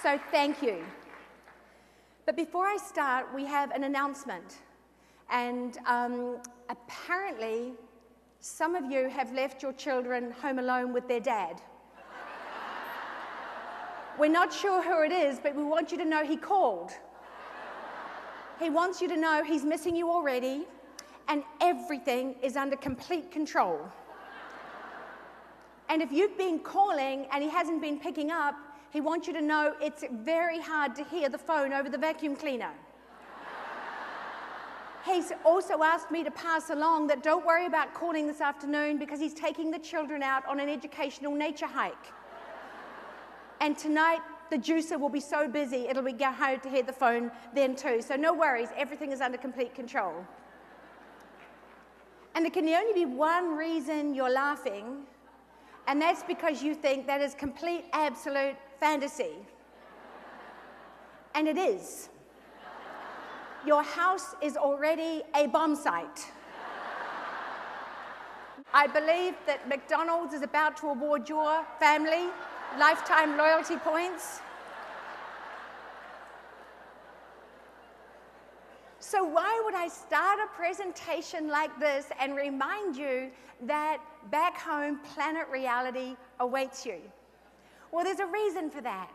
So thank you. But before I start, we have an announcement. And apparently, some of you have left your children home alone with their dad. We're not sure who it is, but we want you to know he called. He wants you to know he's missing you already, and everything is under complete control. And if you've been calling and he hasn't been picking up, he wants you to know it's very hard to hear the phone over the vacuum cleaner. He's also asked me to pass along that don't worry about calling this afternoon because he's taking the children out on an educational nature hike. And tonight, the juicer will be so busy, it'll be hard to hear the phone then too. So no worries, everything is under complete control. And there can only be one reason you're laughing, and that's because you think that is complete, absolute fantasy. And it is. Your house is already a bomb site. I believe that McDonald's is about to award your family lifetime loyalty points. So why would I start a presentation like this and remind you that back home, planet reality awaits you? Well, there's a reason for that.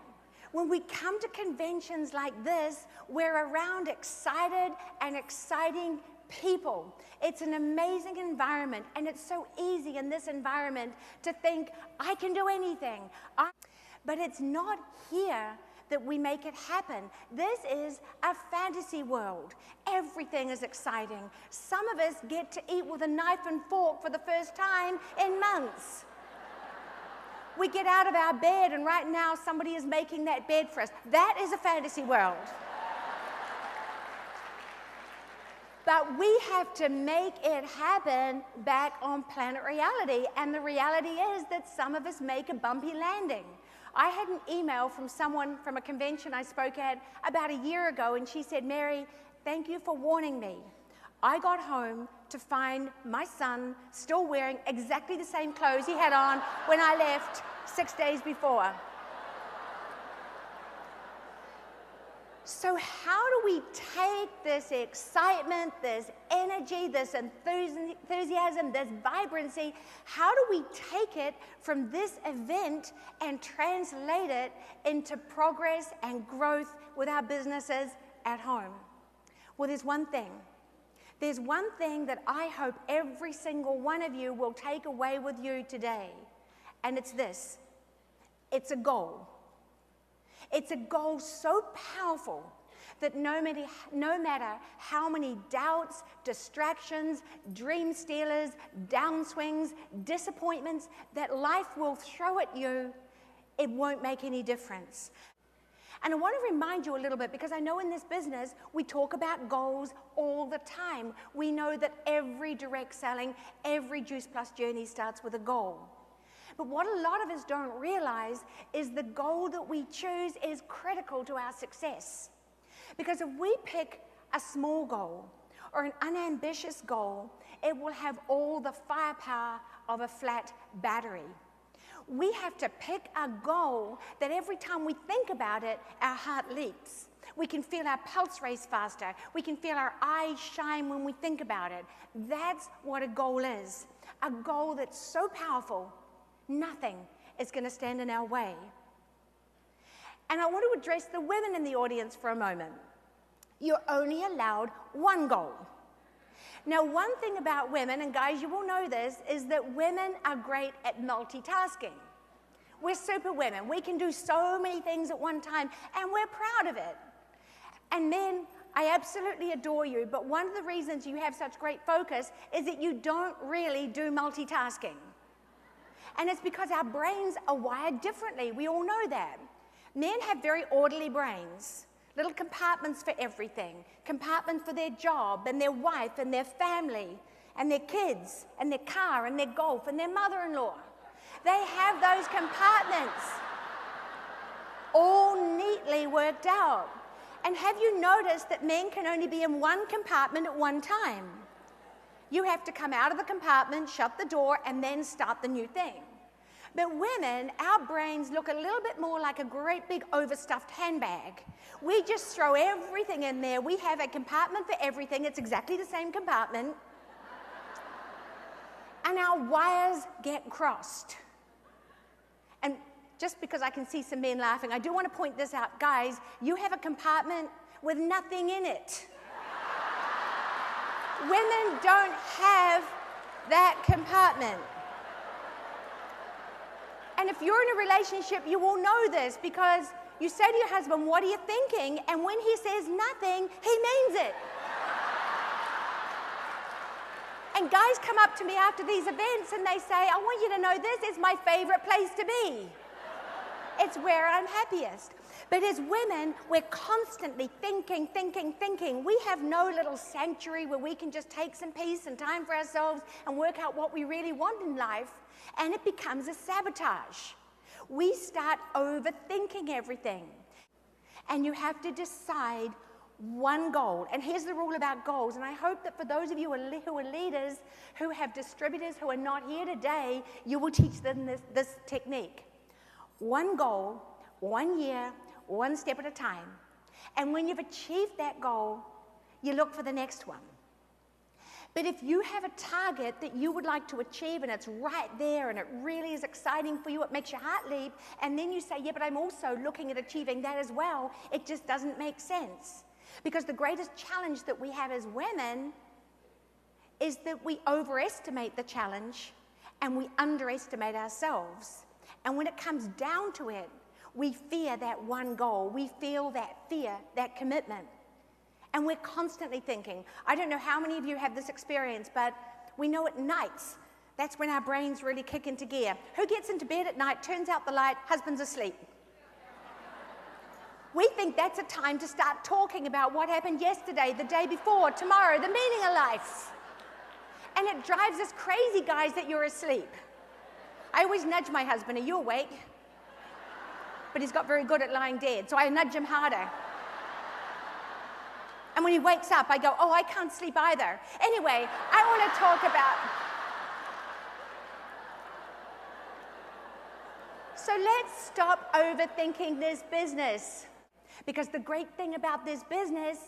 When we come to conventions like this, we're around excited and exciting people. It's an amazing environment, and it's so easy in this environment to think, I can do anything. But it's not here that we make it happen. This is a fantasy world. Everything is exciting. Some of us get to eat with a knife and fork for the first time in months. We get out of our bed, and right now somebody is making that bed for us. That is a fantasy world. But we have to make it happen back on planet reality. And the reality is that some of us make a bumpy landing. I had an email from someone from a convention I spoke at about a year ago, and she said, Mary, thank you for warning me. I got home to find my son still wearing exactly the same clothes he had on when I left 6 days before. So how do we take this excitement, this energy, this enthusiasm, this vibrancy, how do we take it from this event and translate it into progress and growth with our businesses at home? Well, there's one thing. There's one thing that I hope every single one of you will take away with you today, and it's this. It's a goal. It's a goal so powerful that no matter how many doubts, distractions, dream stealers, downswings, disappointments that life will throw at you, it won't make any difference. And I want to remind you a little bit, because I know in this business, we talk about goals all the time. We know that every direct selling, every Juice Plus journey starts with a goal. But what a lot of us don't realize is the goal that we choose is critical to our success. Because if we pick a small goal or an unambitious goal, it will have all the firepower of a flat battery. We have to pick a goal that every time we think about it, our heart leaps. We can feel our pulse race faster. We can feel our eyes shine when we think about it. That's what a goal is. A goal that's so powerful, nothing is going to stand in our way. And I want to address the women in the audience for a moment. You're only allowed one goal. Now, one thing about women, and guys, you will know this, is that women are great at multitasking. We're super women. We can do so many things at one time, and we're proud of it. And men, I absolutely adore you, but one of the reasons you have such great focus is that you don't really do multitasking. And it's because our brains are wired differently. We all know that. Men have very orderly brains, little compartments for everything, compartments for their job and their wife and their family and their kids and their car and their golf and their mother-in-law. They have those compartments all neatly worked out. And have you noticed that men can only be in one compartment at one time? You have to come out of the compartment, shut the door, and then start the new thing. But women, our brains look a little bit more like a great big overstuffed handbag. We just throw everything in there. We have a compartment for everything. It's exactly the same compartment. And our wires get crossed. And just because I can see some men laughing, I do want to point this out. Guys, you have a compartment with nothing in it. Women don't have that compartment. And if you're in a relationship, you will know this, because you say to your husband, what are you thinking? And when he says nothing, he means it. And guys come up to me after these events and they say, I want you to know this is my favorite place to be. It's where I'm happiest. But as women, we're constantly thinking. We have no little sanctuary where we can just take some peace and time for ourselves and work out what we really want in life. And it becomes a sabotage. We start overthinking everything. And you have to decide one goal. And here's the rule about goals. And I hope that for those of you who are leaders, who have distributors who are not here today, you will teach them this technique. One goal, 1 year, one step at a time. And when you've achieved that goal, you look for the next one. But if you have a target that you would like to achieve and it's right there and it really is exciting for you, it makes your heart leap, and then you say, yeah, but I'm also looking at achieving that as well, it just doesn't make sense. Because the greatest challenge that we have as women is that we overestimate the challenge and we underestimate ourselves. And when it comes down to it, we fear that one goal. We feel that fear, that commitment. And we're constantly thinking. I don't know how many of you have this experience, but we know at nights, that's when our brains really kick into gear. Who gets into bed at night, turns out the light, husband's asleep? We think that's a time to start talking about what happened yesterday, the day before, tomorrow, the meaning of life. And it drives us crazy, guys, that you're asleep. I always nudge my husband, are you awake? But he's got very good at lying dead, so I nudge him harder. And when he wakes up, I go, oh, I can't sleep either. Anyway, I want to talk about... So let's stop overthinking this business. Because the great thing about this business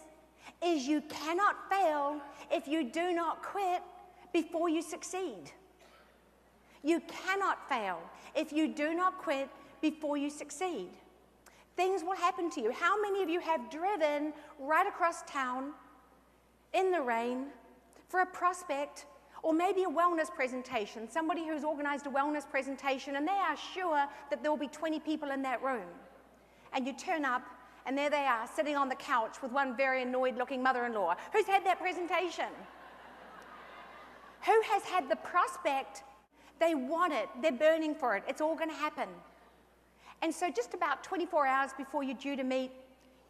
is you cannot fail if you do not quit before you succeed. You cannot fail if you do not quit before you succeed. Things will happen to you. How many of you have driven right across town in the rain for a prospect or maybe a wellness presentation, somebody who's organized a wellness presentation and they are sure that there will be 20 people in that room. And you turn up and there they are sitting on the couch with one very annoyed looking mother-in-law. Who's had that presentation? Who has had the prospect? They want it, they're burning for it, it's all going to happen. And so just about 24 hours before you're due to meet,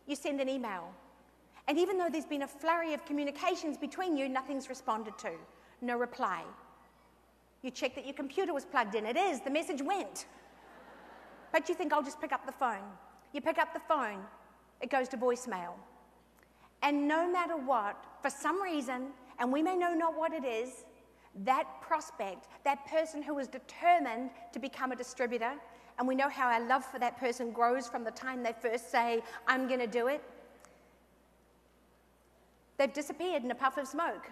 you send an email. And even though there's been a flurry of communications between you, nothing's responded to, no reply. You check that your computer was plugged in, it is, the message went. But you think, I'll just pick up the phone. You pick up the phone, it goes to voicemail. And no matter what, for some reason, and we may know not what it is, that prospect, that person who is determined to become a distributor, and we know how our love for that person grows from the time they first say, I'm going to do it, they've disappeared in a puff of smoke.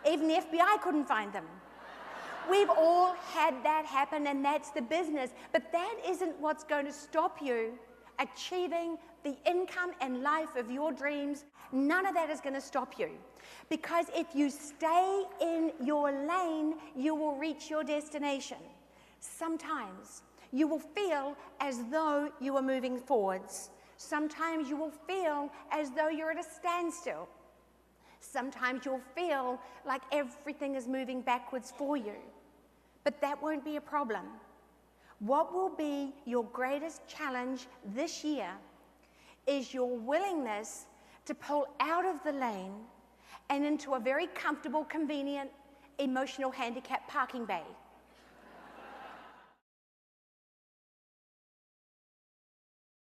Even the FBI couldn't find them. We've all had that happen, and that's the business. But that isn't what's going to stop you achieving the income and life of your dreams. None of that is going to stop you. Because if you stay in your lane, you will reach your destination. Sometimes you will feel as though you are moving forwards. Sometimes you will feel as though you're at a standstill. Sometimes you'll feel like everything is moving backwards for you. But that won't be a problem. What will be your greatest challenge this year is your willingness to pull out of the lane and into a very comfortable, convenient, emotional handicap parking bay.